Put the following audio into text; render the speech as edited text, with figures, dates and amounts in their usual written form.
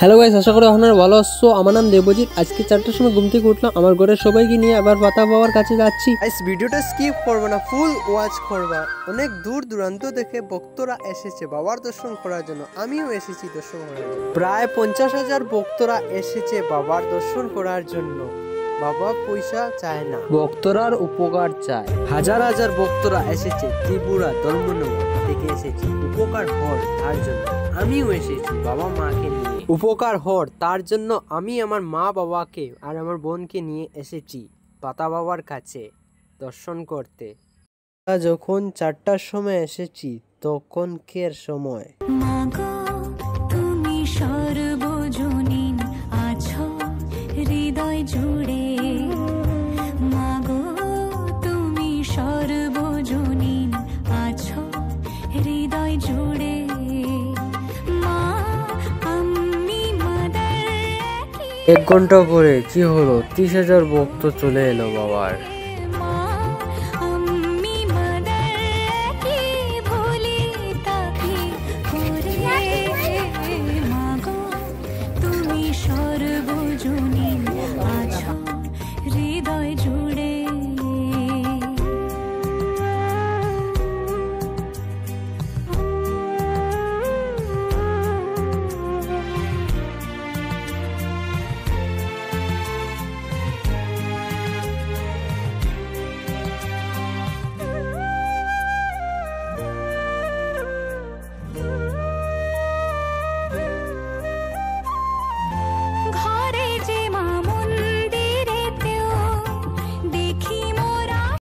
Hello guys, আশা করি আপনারা ভালো আছো। আমার নাম দেবজিৎ। আজকে 4টার সময় ঘুম থেকে উঠলাম, আমার ঘরের সবাইকে নিয়ে আবার পাতা বাবার কাছে যাচ্ছি। গাইস ভিডিওটা স্কিপ করবে না, ফুল ওয়াচ করবা। অনেক দূর দূরান্ত থেকে ভক্তরা এসেছে বাবার দর্শন করার জন্য, আমিও এসেছি দর্শন করার জন্য। প্রায় 50,000 ভক্তরা এসেছে বাবার দর্শন করার জন্য। বাবা পয়সা চায় না, ভক্তরার উপকার চায়। হাজার হাজার ভক্তরা এসেছে, ত্রিপুরা ধর্মনগর থেকে এসেছে উপকার হর তার জন্য। আমিও এসেছি বাবা মাকে নিয়ে উপকার হর তার জন্য। আমি আমার মা বাবাকে আর আমার বোনকে নিয়ে এসেছি পাতা বাবার কাছে দর্শন করতে। যখন 4টার সময় এসেছি তখন কের সময়। তুমি সর্বজনীন আছো হৃদয় জুড়ে, মাগো তুমি সর্বজনীন আছো হৃদয় জুড়ে। 1 ঘন্টা পরে কি হলো, 30,000 ভক্ত চলে এলো বাবার।